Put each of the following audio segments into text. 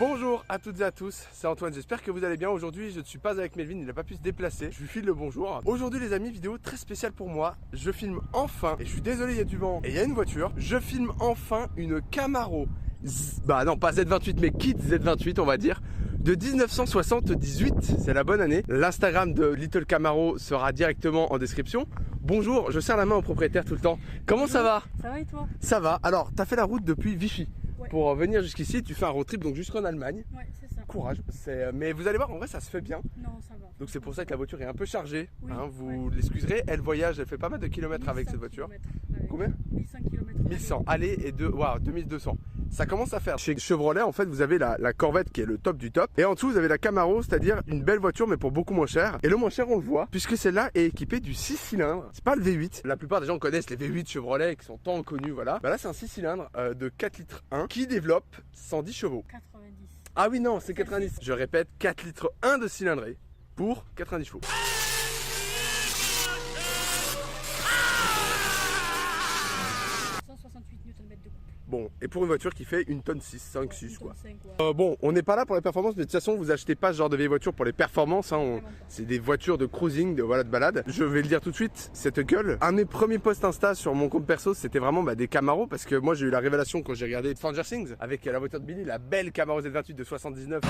Bonjour à toutes et à tous, c'est Antoine, j'espère que vous allez bien. Aujourd'hui je ne suis pas avec Melvin, il n'a pas pu se déplacer, je lui file le bonjour. Aujourd'hui les amis, vidéo très spéciale pour moi, je filme enfin, et je suis désolé il y a du vent et il y a une voiture, je filme enfin une Camaro, bah non pas Z28 mais Kit Z28 on va dire, de 1978, c'est la bonne année. L'Instagram de Little Camaro sera directement en description. Bonjour, je serre la main au propriétaire tout le temps. Comment ça va? Ça va et toi? Ça va, alors t'as fait la route depuis Vichy. Ouais. Pour venir jusqu'ici, tu fais un road trip donc jusqu'en Allemagne. Ouais, c'est ça. Courage, mais vous allez voir, en vrai ça se fait bien. Non, ça va. Donc c'est pour ça que la voiture est un peu chargée, Oui, hein, vous ouais. l'excuserez. Elle voyage, elle fait pas mal de kilomètres avec cette voiture. Combien? 1100 km. 1100, aller et 2200. Ça commence à faire. Chez Chevrolet, en fait, vous avez la Corvette qui est le top du top. Et en dessous, vous avez la Camaro, c'est-à-dire une belle voiture, mais pour beaucoup moins cher. Et le moins cher, on le voit, puisque celle-là est équipée du 6 cylindres. C'est pas le V8. La plupart des gens connaissent les V8 Chevrolet qui sont tant connus, voilà. Bah là, c'est un 6 cylindres de 4 litres 1 qui développe 110 chevaux. 90. Ah oui, non, c'est 90. Je répète, 4 litres 1 de cylindrée pour 90 chevaux. 168 Nm de couple. Bon, et pour une voiture qui fait 1 tonne 6, 5, 6 quoi. 5, ouais. Bon, on n'est pas là pour les performances, mais de toute façon, vous achetez pas ce genre de vieille voiture pour les performances. Hein, Vraiment pas. c'est des voitures de cruising, de balade. Je vais le dire tout de suite, cette gueule. Un de mes premiers posts Insta sur mon compte perso, c'était vraiment des Camaro, parce que moi j'ai eu la révélation quand j'ai regardé Stranger Things avec la voiture de Billy, la belle Camaro Z28 de 79.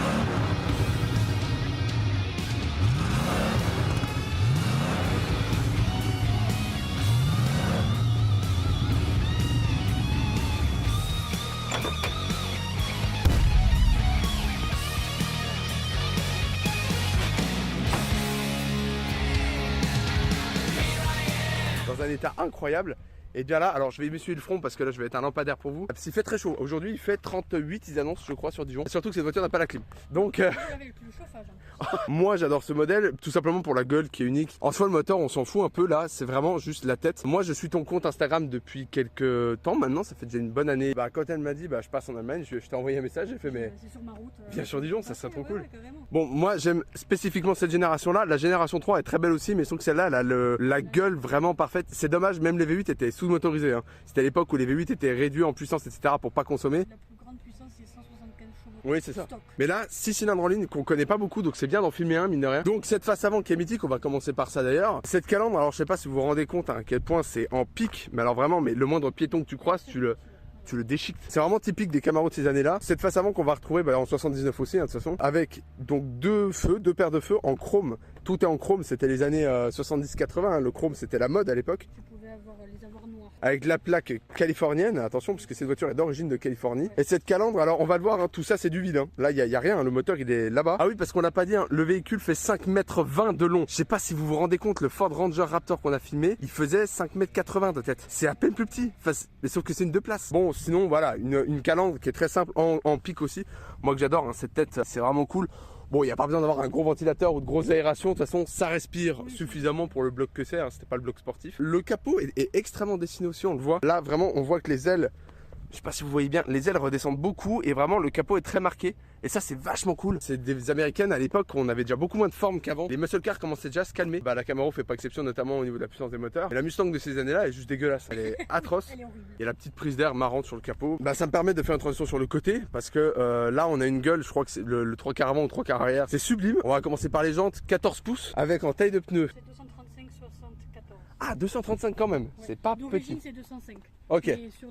Dans un état incroyable. Et bien là, alors je vais m'essuyer le front parce que là je vais être un lampadaire pour vous. Il fait très chaud. Aujourd'hui il fait 38, ils annoncent je crois sur Dijon. Et surtout que cette voiture n'a pas la clim. Donc Avec le chauffage. Hein. moi j'adore ce modèle, tout simplement pour la gueule qui est unique. En soi le moteur on s'en fout un peu là, c'est vraiment juste la tête. Moi je suis ton compte Instagram depuis quelques temps maintenant, ça fait déjà une bonne année. Bah quand elle m'a dit je passe en Allemagne, je t'ai envoyé un message, j'ai fait mais... C'est sur ma route. Viens sur Dijon, ça serait trop cool. Ouais, carrément. Bon, moi j'aime spécifiquement cette génération là. La génération 3 est très belle aussi, mais sauf que celle-là, elle a la gueule vraiment parfaite. C'est dommage, même les V8 étaient sous-motorisés. Hein. C'était à l'époque où les V8 étaient réduits en puissance, etc. pour pas consommer. La plus grande puissance, c'est 175 chevaux. Oui, c'est ça. Stock. Mais là, 6 cylindres en ligne qu'on connaît pas beaucoup, donc c'est bien d'en filmer un, mine de rien. Donc cette face avant qui est mythique, on va commencer par ça d'ailleurs. Cette calandre, alors je sais pas si vous vous rendez compte à quel point c'est en pic, mais alors vraiment, mais le moindre piéton que tu croises, tu le déchiques. C'est vraiment typique des Camaro de ces années-là. Cette face avant qu'on va retrouver en 79 aussi, hein, de toute façon, avec donc deux paires de feux en chrome. Tout est en chrome, c'était les années 70-80, hein. Le chrome c'était la mode à l'époque. Tu pouvais les avoir noirs. Avec la plaque californienne, attention parce que cette voiture est d'origine de Californie. Et cette calandre, alors on va le voir, hein, tout ça c'est du vide. Hein. Là il y a rien, hein, le moteur il est là-bas. Ah oui parce qu'on l'a pas dit, hein, le véhicule fait 5,20 m de long. Je sais pas si vous vous rendez compte, le Ford Ranger Raptor qu'on a filmé, il faisait 5,80 m de tête. C'est à peine plus petit, enfin, mais sauf que c'est une 2 places. Bon sinon voilà, une calandre qui est très simple, en pic aussi. Moi que j'adore, hein, cette tête c'est vraiment cool. Bon, il n'y a pas besoin d'avoir un gros ventilateur ou de grosse aération. De toute façon, ça respire suffisamment pour le bloc que c'est. Hein, c'était pas le bloc sportif. Le capot est extrêmement dessiné aussi, on le voit. Là, vraiment, on voit que les ailes, je sais pas si vous voyez bien, les ailes redescendent beaucoup et vraiment le capot est très marqué. Et ça c'est vachement cool. C'est des américaines à l'époque, on avait déjà beaucoup moins de forme qu'avant. Les muscle cars commençaient déjà à se calmer. La Camaro fait pas exception, notamment au niveau de la puissance des moteurs. Et la Mustang de ces années-là est juste dégueulasse. Elle est atroce. Elle est horrible. Il y a la petite prise d'air marrante sur le capot. Ça me permet de faire une transition sur le côté parce que là on a une gueule, je crois que c'est le 3 quarts avant ou 3 quarts arrière. C'est sublime. On va commencer par les jantes 14 pouces avec en taille de pneus. C'est 235-74. Ah 235 quand même, Ouais. c'est pas D'origine, petit. c'est 205. Ok. Et sur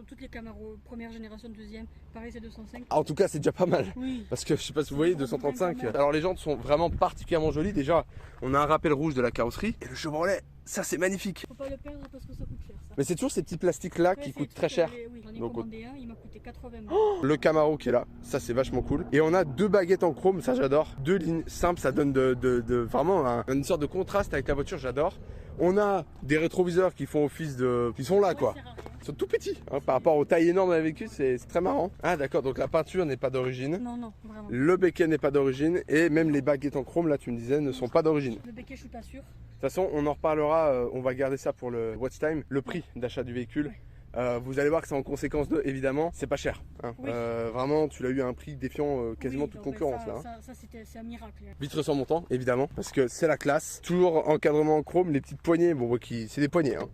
toutes les Camaro, première génération, deuxième, pareil, c'est 205. En tout cas c'est déjà pas mal. Oui. Parce que je sais pas si vous voyez 235. Alors les jantes sont vraiment particulièrement jolies. Déjà on a un rappel rouge de la carrosserie. Et le Chevrolet, ça c'est magnifique. Faut pas le perdre parce que ça coûte cher, ça. Mais c'est toujours ces petits plastiques là qui coûtent très cher. Oui, j'en ai Donc, commandé un, il m'a coûté 80 €. Le Camaro qui est là, ça c'est vachement cool. Et on a deux baguettes en chrome, ça j'adore. Deux lignes simples, ça donne vraiment une sorte de contraste avec la voiture, j'adore. On a des rétroviseurs qui font office de... qui sont là quoi. Ouais, c'est rare. Ils sont tout petits hein, par rapport aux tailles énormes d'un véhicule, c'est très marrant. Ah d'accord, donc la peinture n'est pas d'origine. Non, non, vraiment. Le béquet n'est pas d'origine. Et même les baguettes en chrome, là tu me disais, ne sont pas d'origine. Le béquet, je suis pas sûr. De toute façon, on en reparlera, on va garder ça pour le watch time, le prix d'achat du véhicule. Vous allez voir que c'est en conséquence de, évidemment, c'est pas cher. Hein. Oui. Vraiment, tu l'as eu à un prix défiant quasiment Oui, toute donc, concurrence ça, là. Hein. c'est un miracle. Vitre sans montant, évidemment, parce que c'est la classe. Toujours encadrement en chrome, les petites poignées, bon, c'est des poignées. Hein.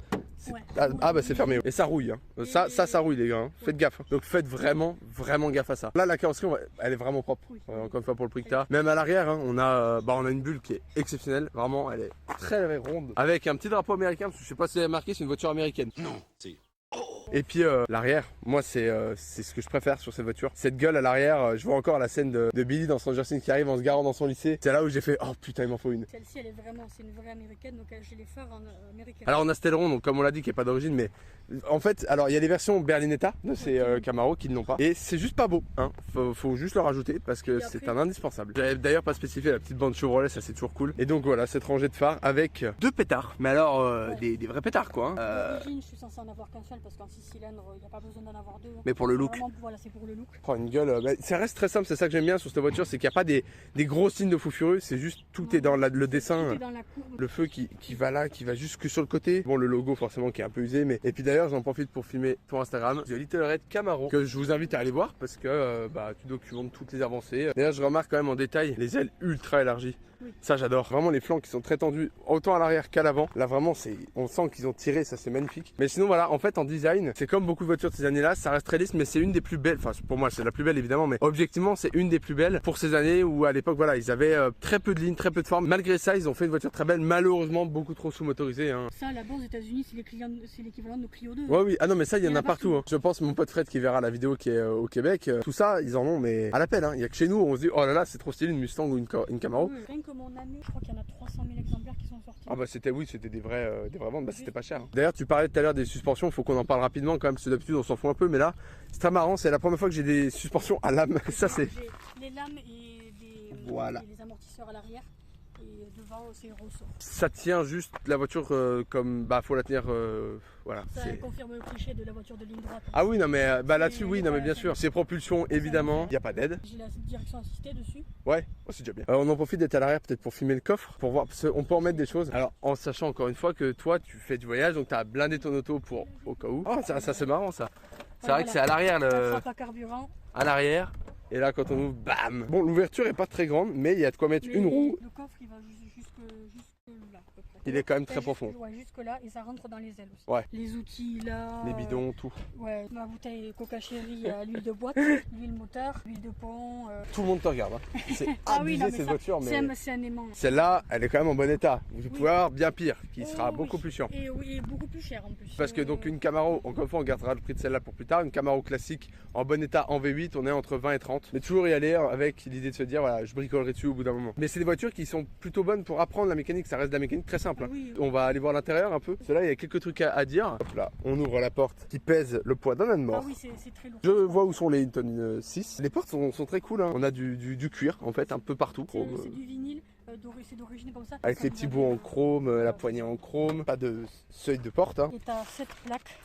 Ouais. Ah bah c'est fermé. Et ça rouille. Hein. Ça rouille les gars. Hein. Faites gaffe. Hein. Donc faites vraiment gaffe à ça. Là la carrosserie, elle est vraiment propre. Oui. Encore une fois pour le prix que t'as. Même à l'arrière, hein, on a une bulle qui est exceptionnelle. Vraiment, elle est très ronde. Avec un petit drapeau américain. Parce que je sais pas si vous avez marqué, c'est une voiture américaine. Non, c'est... Et puis l'arrière, moi c'est ce que je préfère sur cette voiture. Cette gueule à l'arrière, je vois encore la scène de Billy dans Stranger Things qui arrive en se garant dans son lycée. C'est là où j'ai fait oh putain il m'en faut une. Celle-ci elle est vraiment, c'est une vraie américaine, donc j'ai les phares en américaine. Alors on a Stelleron, donc comme on l'a dit qui est pas d'origine, mais en fait alors il y a les versions Berlinetta de ces Camaro qui ne l'ont pas. Et c'est juste pas beau, hein. Faut juste le rajouter parce que Et après, c'est un indispensable. J'avais d'ailleurs pas spécifié la petite bande Chevrolet, ça c'est toujours cool. Et donc voilà cette rangée de phares avec 2 pétards, mais alors des vrais pétards quoi. Hein. D'origine je suis censé en avoir qu'un seul parce qu'en 6 cylindres il n'y a pas besoin d'en avoir 2. Mais pour le look. Vraiment, voilà, c'est pour le look. Oh, une gueule, ça reste très simple, c'est ça que j'aime bien sur cette voiture, c'est qu'il n'y a pas des gros signes de fou furieux, c'est juste tout est dans le dessin, Tout est dans la courbe. le feu qui va là, qui va jusque sur le côté. Bon, le logo forcément qui est un peu usé, mais et puis d'ailleurs j'en profite pour filmer pour Instagram, The Little Red Camaro, que je vous invite à aller voir parce que tu documentes toutes les avancées. D'ailleurs je remarque quand même en détail les ailes ultra élargies. Oui. Ça j'adore, vraiment les flancs qui sont très tendus, autant à l'arrière qu'à l'avant. Là vraiment on sent qu'ils ont tiré, ça c'est magnifique. Mais sinon voilà, en fait en design, c'est comme beaucoup de voitures de ces années-là, ça reste très lisse, mais c'est une des plus belles. Enfin pour moi c'est la plus belle évidemment, mais objectivement c'est une des plus belles pour ces années où à l'époque voilà ils avaient très peu de lignes, très peu de forme. Malgré ça ils ont fait une voiture très belle, malheureusement beaucoup trop sous-motorisée. Hein. Ça là-bas aux États-Unis c'est l'équivalent de nos Clio 2. Ouais oui, ah non mais ça il y en a partout. partout. Hein. Je pense mon pote Fred qui verra la vidéo qui est au Québec, tout ça ils en ont mais à l'appel. Hein. Il y a que chez nous on se dit oh là là c'est trop stylé une Mustang ou une Camaro. Oui, rien que mon année, je crois qu'il y en a 300 000 exemplaires qui sont sortis. Ah bah c'était des vraies ventes, c'était pas cher. Hein. D'ailleurs tu parlais tout à l'heure des suspensions, faut qu'on en parle rapidement quand même parce que d'habitude on s'en fout un peu, mais là c'est très marrant, c'est la première fois que j'ai des suspensions à lame. Ça c'est. J'ai les lames et les amortisseurs à l'arrière et devant c'est ressort. Ça tient juste la voiture comme faut la tenir voilà. Ça confirme le cliché de la voiture de ligne droite. Ah oui non mais là-dessus oui non mais bien sûr. C'est propulsion évidemment, il n'y a pas d'aide. J'ai la direction assistée dessus. Ouais, c'est déjà bien. On en profite d'être à l'arrière peut-être pour filmer le coffre, pour voir, parce qu'on peut en mettre des choses. Alors en sachant encore une fois que toi tu fais du voyage, donc tu as blindé ton auto pour au cas où. Oh ça c'est marrant ça. C'est vrai que c'est à l'arrière La trappe à carburant. À l'arrière. Et là quand on ouvre, bam. Bon l'ouverture est pas très grande, mais il y a de quoi mettre une roue. Le coffre il va jusque là à peu près. Il est quand même très profond. Ouais, jusque là et ça rentre dans les ailes aussi. Ouais. Les outils là. Les bidons, tout. Ouais, ma bouteille Coca Cherry à l'huile de boîte, l'huile moteur, l'huile de pont. Tout le monde te regarde. Hein. C'est abusé cette voiture, mais c'est un aimant. celle-là, elle est quand même en bon état. Vous pouvez avoir bien pire, qui sera beaucoup plus chiant. Et oui, beaucoup plus cher en plus. Parce que donc une Camaro, encore une fois on gardera le prix de celle-là pour plus tard, une Camaro classique en bon état en V8 on est entre 20 et 30. Mais toujours y aller avec l'idée de se dire voilà je bricolerai dessus au bout d'un moment. Mais c'est des voitures qui sont plutôt bonnes pour apprendre la mécanique, ça reste de la mécanique très simple. Hein. Oui. On va aller voir l'intérieur un peu. Cela il y a quelques trucs à dire. Hop là, on ouvre la porte qui pèse le poids d'un âne mort. Ah oui c'est très lourd. Je vois où sont les Hinton 6. Les portes sont très cool. Hein. On a du cuir en fait un peu partout. C'est du vinyle, c'est d'origine comme ça. Avec les petits bouts en chrome, la poignée en chrome, pas de seuil de porte. Hein. Et t'as cette plaque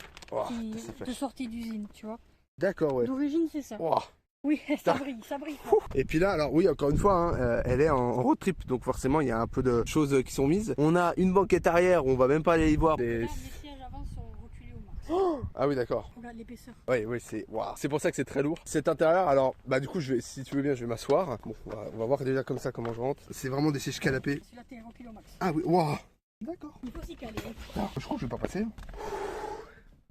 de sortie d'usine, tu vois. D'accord, ouais. D'origine, c'est ça. Wow. Oui, ça brille. Et puis là, alors oui, encore une fois, hein, elle est en road trip, donc forcément, il y a un peu de choses qui sont mises. On a une banquette arrière, on va même pas aller y voir. Les sièges avant sont reculés au max. Oh ah oui, d'accord. Regarde l'épaisseur. Oui, c'est wow. C'est pour ça que c'est très lourd. Cet intérieur, alors, du coup, si tu veux bien, je vais m'asseoir. Bon, on va voir déjà comme ça comment je rentre. C'est vraiment des sièges canapés. Celui-là, t'es reculé au max. Ah oui, waouh. D'accord. Il faut s'y caler. Je crois que je vais pas passer.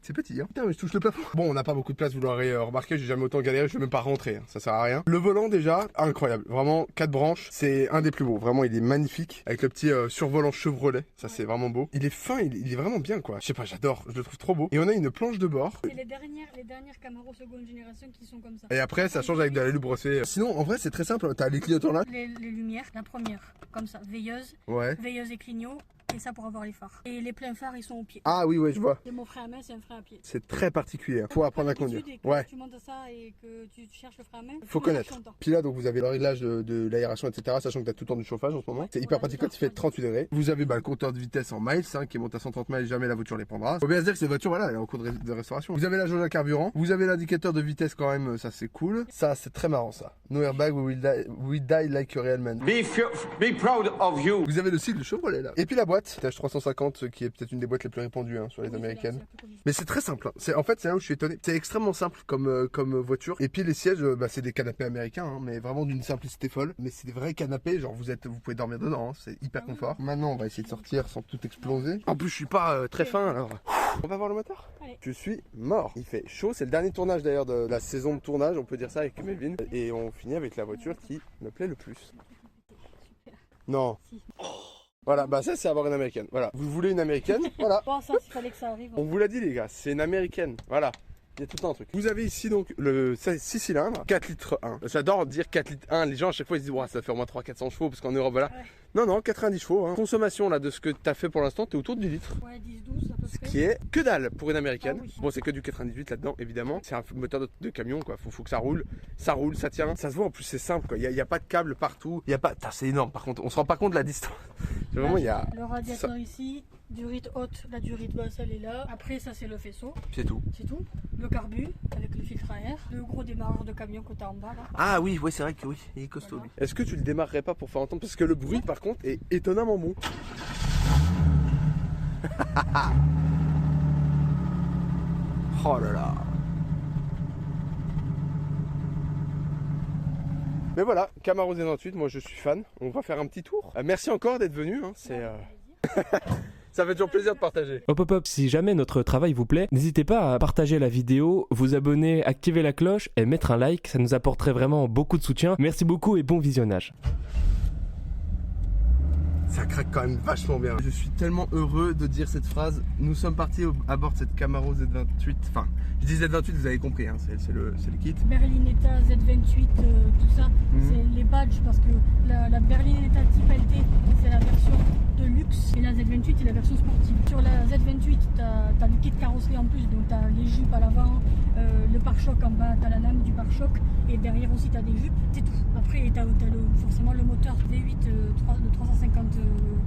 C'est petit, hein. Putain, mais je touche le plafond. Bon, on n'a pas beaucoup de place, vous l'aurez remarqué, j'ai jamais autant galéré, je vais même pas rentrer, hein. Ça sert à rien. Le volant, déjà, incroyable. Vraiment, 4 branches, c'est un des plus beaux. Vraiment, il est magnifique. Avec le petit survolant Chevrolet, ça c'est vraiment beau. Il est fin, il est vraiment bien, quoi. Je sais pas, j'adore, je le trouve trop beau. Et on a une planche de bord. C'est les dernières Camaro seconde génération qui sont comme ça. Et après, ça change avec de la l'alu brossée. Sinon, en vrai, c'est très simple. T'as les clignotants là. Les lumières, la première, comme ça, veilleuse. Ouais. Veilleuse et clignot. Et ça pour avoir les phares. Et les pleins phares ils sont au pied. Ah oui, ouais, je vois. Et mon frein à main c'est un frein à pied. C'est très particulier. Faut apprendre à conduire. Ouais. Tu montes ça et que tu cherches le frein à main. Faut connaître. Puis là, donc vous avez le réglage de l'aération, etc. Sachant que t'as tout le temps du chauffage en ce moment. C'est hyper pratique quand il fait 38 degrés. Vous avez le compteur de vitesse en miles, hein, qui monte à 130 miles. Jamais la voiture les prendra. Faut bien se dire que cette voiture, voilà, elle est en cours de restauration. Vous avez la jauge à carburant. Vous avez l'indicateur de vitesse quand même. Ça c'est cool. Ça c'est très marrant ça. No airbag, we die like a real man. Be proud of you. Vous avez le cycle Chevrolet là. Et puis la boîte. boîte, TH350 qui est peut-être une des boîtes les plus répandues sur les américaines. Mais c'est très simple, hein. En fait c'est là où je suis étonné. C'est extrêmement simple comme voiture. Et puis les sièges, c'est des canapés américains, hein, mais vraiment d'une simplicité folle. Mais c'est des vrais canapés, genre vous pouvez dormir dedans, hein. C'est hyper confort. Maintenant on va essayer de sortir sans tout exploser. En plus je suis pas très fin alors. On va voir le moteur. Allez. Je suis mort. Il fait chaud, c'est le dernier tournage d'ailleurs de la saison de tournage, on peut dire ça avec Melvin. Et on finit avec la voiture qui me plaît le plus. Non. Si. Voilà, bah ça c'est avoir une américaine. Voilà, vous voulez une américaine? Voilà. Bon, ça, il fallait que ça arrive. On vous l'a dit les gars, c'est une américaine. Voilà. Il y a tout un truc. Vous avez ici donc le 6 cylindres, 4 litres 1. J'adore dire 4 litres 1. Les gens à chaque fois ils se disent ouais, ça fait au moins 300-400 chevaux parce qu'en Europe voilà. Ouais. Non, non, 90 chevaux. Hein. Consommation là de ce que tu as fait pour l'instant, tu es autour de 10 litres. Ouais, 10-12 à peu près. Ce qui est que dalle pour une américaine. Ah, oui. Bon, c'est que du 98 là-dedans, évidemment. C'est un moteur de camion quoi. Faut que ça roule. Ça roule, ça tient. Ça se voit en plus, c'est simple quoi. Il y a pas de câble partout. Il y a pas. C'est énorme par contre. On se rend pas compte de la distance. Vraiment, il y a. Le radiateur ici, durite haute, la durite basse, elle est là. Après, ça, c'est le faisceau. C'est tout. C'est tout. Le carbu, avec le filtre à air. Le gros démarreur de camion que tu as en bas là. Ah oui, ouais, c'est vrai que oui, il est costaud. Voilà. Est-ce que tu le démarrerais pas pour faire entendre? Parce que le bruit, par contre, est étonnamment bon. Oh là là. Mais voilà, Camaro Z28, moi je suis fan. On va faire un petit tour. Merci encore d'être venu. Hein. C'est. Ça fait toujours plaisir de partager. Hop hop hop, si jamais notre travail vous plaît, n'hésitez pas à partager la vidéo, vous abonner, activer la cloche et mettre un like, ça nous apporterait vraiment beaucoup de soutien. Merci beaucoup et bon visionnage. Ça craque quand même vachement bien. Je suis tellement heureux de dire cette phrase. Nous sommes partis à bord de cette Camaro Z28. Enfin, je dis Z28, vous avez compris, hein, c'est le kit. Berlinetta, Z28, tout ça, c'est les badges parce que la Berlinetta Type LT, c'est la version de luxe et la Z28 est la version sportive. Sur la Z28, tu as le kit carrosserie en plus, donc tu as les jupes à l'avant, le pare-choc en bas, tu as la lame du pare-choc et derrière aussi tu as des jupes, c'est tout. Après, tu as forcément le moteur V8 de 350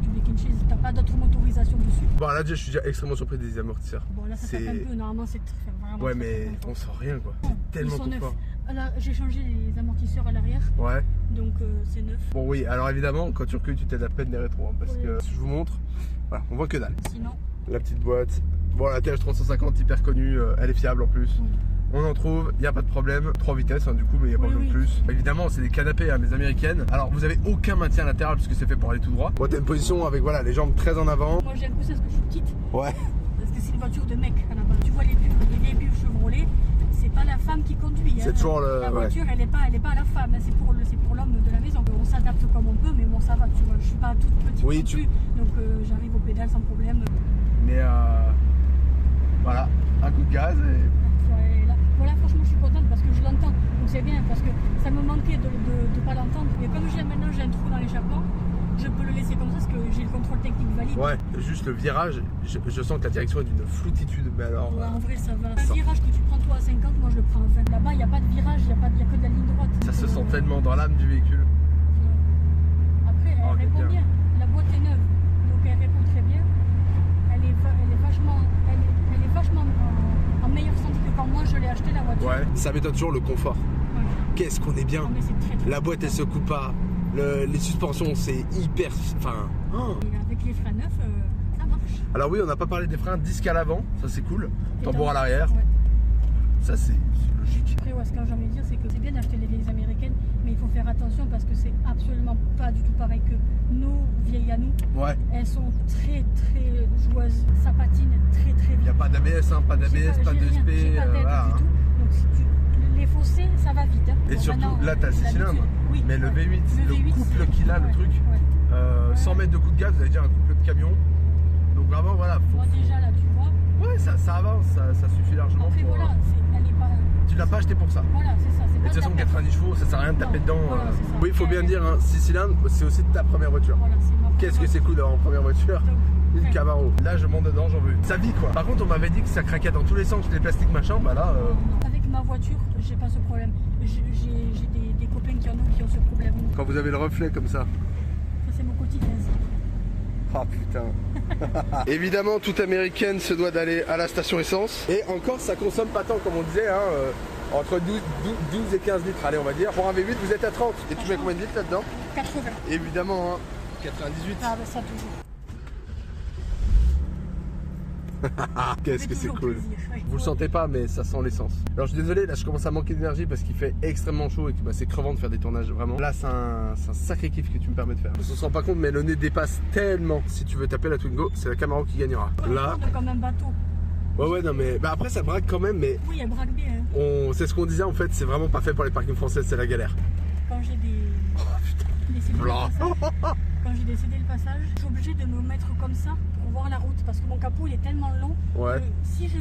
cubic inches, tu n'as pas d'autre motorisation dessus. Bon, là déjà, je suis déjà extrêmement surpris des amortisseurs. Bon, là ça tape un peu, normalement c'est vraiment. Ouais, mais on sent rien quoi. C'est tellement confort. Là, j'ai changé les amortisseurs à l'arrière. Ouais. Donc c'est neuf. Bon, oui, alors évidemment, quand tu recules, tu t'aides à peine des rétros. Hein, parce que si je vous montre, voilà, on voit que dalle. Sinon. La petite boîte. Bon, la TH350 hyper connue, elle est fiable en plus. Oui. On en trouve, il n'y a pas de problème. 3 vitesses du coup, mais il n'y a pas besoin de plus. Évidemment, c'est des canapés, mes américaines. Alors, vous avez aucun maintien latéral puisque c'est fait pour aller tout droit. Bon, t'as une position avec voilà, les jambes très en avant. Moi, j'aime plus parce que je suis petite. Ouais. Parce que c'est une voiture de mec à la base. Tu vois les vieilles bulles Chevrolet, c'est pas la femme qui conduit. C'est toujours la voiture, elle est pas à la femme. C'est pour l'homme de la maison. On s'adapte comme on peut, mais bon, ça va. Tu vois, je suis pas toute petite non plus, donc j'arrive au pédale sans problème. Mais voilà, un coup de gaz et. Voilà, franchement, je suis contente parce que je l'entends. Donc c'est bien parce que ça me manquait de ne pas l'entendre. Mais comme maintenant j'ai un trou dans l'échappement, je peux le laisser comme ça parce que j'ai le contrôle technique valide. Ouais, juste le virage, je sens que la direction est d'une floutitude. Mais alors. Ouais, en vrai, ça va. Un virage que tu prends toi à 50, moi je le prends à 20. Là-bas, il n'y a pas de virage, il n'y a que de la ligne droite. Ça se sent tellement dans l'âme du véhicule. Après, elle répond bien. La boîte est neuve, donc elle répond très bien. Elle est vachement en meilleure santé que quand moi je l'ai acheté la voiture. Ouais, ça m'étonne toujours le confort. Ouais. Qu'est-ce qu'on est bien. Très la boîte elle se coupe pas. Les suspensions c'est hyper. Enfin. Oh. Avec les freins neufs, ça marche. Alors oui, on n'a pas parlé des freins, disque à l'avant, ça c'est cool. Tambour à l'arrière. Ouais. Ça c'est logique. Après, ce que j'ai envie de dire, c'est que c'est bien d'acheter les vieilles américaines, mais il faut faire attention parce que c'est absolument pas du tout pareil que nos vieilles à nous. Ouais. Elles sont très très joueuses, ça patine très très vite. Il n'y a pas d'ABS, pas d'ABS, pas d'ESP. Voilà. Du tout. Donc les fossés, ça va vite. Et donc, surtout, là tu as 6 cylindres, oui, mais le V8, le couple qu'il a, le truc, 100 mètres de coup de gaz, vous allez dire un couple de camion. Donc vraiment, voilà. Moi déjà là, tu vois. Ouais, ça avance, ça suffit largement. Après, pour. Voilà, elle est pas. Tu l'as pas acheté pour ça. Voilà, c'est ça. Et de toute façon, 90 chevaux, ça sert à rien de taper dedans. Voilà, oui, il faut bien dire, 6 cylindres, c'est aussi ta première voiture. Voilà, qu'est-ce que c'est cool d'avoir en première voiture? Une Camaro. Là, je monte dedans, j'en veux une. Ça vit quoi. Par contre, on m'avait dit que ça craquait dans tous les sens, les plastiques machin. Bah là. Avec ma voiture, j'ai pas ce problème. J'ai des copains qui ont ce problème. Quand vous avez le reflet comme ça. Ça, c'est mon quotidien. Ah putain. Évidemment, toute américaine se doit d'aller à la station essence. Et encore, ça consomme pas tant comme on disait, entre 12 et 15 litres, allez, on va dire. Pour un V8, vous êtes à 30. Et tu mets combien de litres là-dedans? 80. Évidemment, 98. Ah bah ça toujours. Qu'est-ce que c'est cool. Plaisir, ouais. Vous le sentez pas, mais ça sent l'essence. Alors je suis désolé, là je commence à manquer d'énergie parce qu'il fait extrêmement chaud et que c'est crevant de faire des tournages, vraiment. Là c'est un sacré kiff que tu me permets de faire. On se rend pas compte, mais le nez dépasse tellement. Si tu veux taper la Twingo, c'est la Camaro qui gagnera. Là. Comme un bateau. Ouais, non, mais après ça braque quand même, mais. Oui, elle braque bien. C'est ce qu'on disait en fait, c'est vraiment pas fait pour les parkings français, c'est la galère. Quand j'ai décédé le passage, quand j'ai décédé le passage, je suis obligée de me mettre comme ça pour voir la route parce que mon capot il est tellement long Ouais. que si je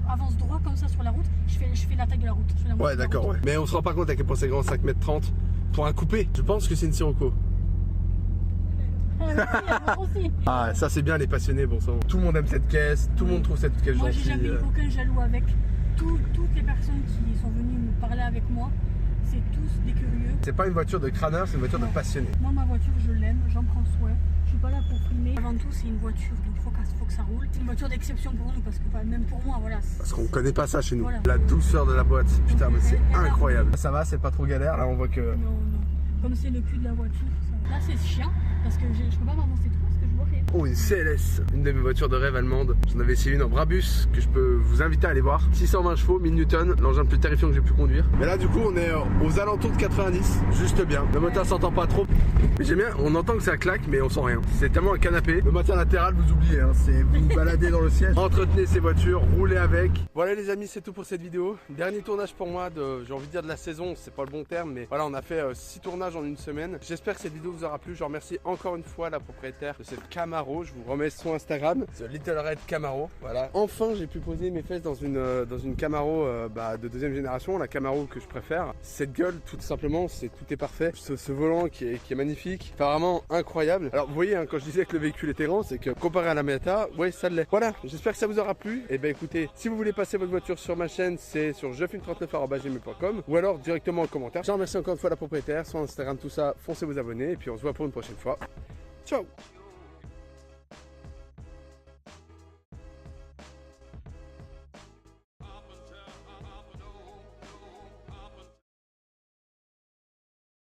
avance droit comme ça sur la route, je fais la taille de la route. Ouais, d'accord, ouais. Mais on se rend pas compte à quel point c'est grand, 5,30 m pour un coupé. Je pense que c'est une Sirocco. Aussi. Ah, ça c'est bien les passionnés, bon sang. Tout le monde aime cette caisse, tout le monde trouve cette caisse Moi gentille. j'ai jamais eu aucun jaloux avec. Toutes les personnes qui sont venues me parler avec moi, c'est tous des curieux. C'est pas une voiture de crâneur, c'est une voiture de passionné. Moi ma voiture je l'aime, j'en prends soin. Je suis pas là pour filmer. Avant tout c'est une voiture, donc faut que ça roule. C'est une voiture d'exception pour nous parce que même pour moi voilà. Parce qu'on connaît pas ça chez nous. Voilà. La douceur de la boîte, putain Donc, mais c'est elle incroyable. Ça va, c'est pas trop galère, là on voit que... Non. Comme c'est le cul de la voiture, ça. Là c'est chiant parce que je peux pas m'avancer trop parce que je vois rien. Oh, une CLS, une de mes voitures de rêve allemandes. J'en avais essayé une en Brabus que je peux vous inviter à aller voir. 620 chevaux, 1000 Newton, l'engin le plus terrifiant que j'ai pu conduire. Mais là du coup on est aux alentours de 90, juste bien. Le moteur s'entend pas trop. Mais j'aime bien, on entend que ça claque mais on sent rien. C'est tellement un canapé. Le moteur latéral vous oubliez, hein. C'est vous vous baladez dans le siège. Entretenez ces voitures, roulez avec. Voilà les amis, c'est tout pour cette vidéo. Dernier tournage pour moi j'ai envie de dire de la saison, c'est pas le bon terme, mais voilà, on a fait 6 tournages en une semaine. J'espère que cette vidéo vous aura plu. Je remercie encore une fois la propriétaire de cette Camaro. Je vous remets son Instagram, The Little Red Camaro. Voilà. Enfin, j'ai pu poser mes fesses dans une Camaro de deuxième génération, la Camaro que je préfère. Cette gueule, tout simplement, tout est parfait. Ce volant qui est magnifique, enfin, vraiment incroyable. Alors, vous voyez, hein, quand je disais que le véhicule était grand, c'est que comparé à la Miata, ouais, ça l'est. Voilà. J'espère que ça vous aura plu. Et ben, écoutez, si vous voulez passer votre voiture sur ma chaîne, c'est sur jefilm39@gmail.com ou alors directement en commentaire. Je remercie encore une fois la propriétaire, son Instagram, tout ça. Foncez vous abonner et puis on se voit pour une prochaine fois. Ciao!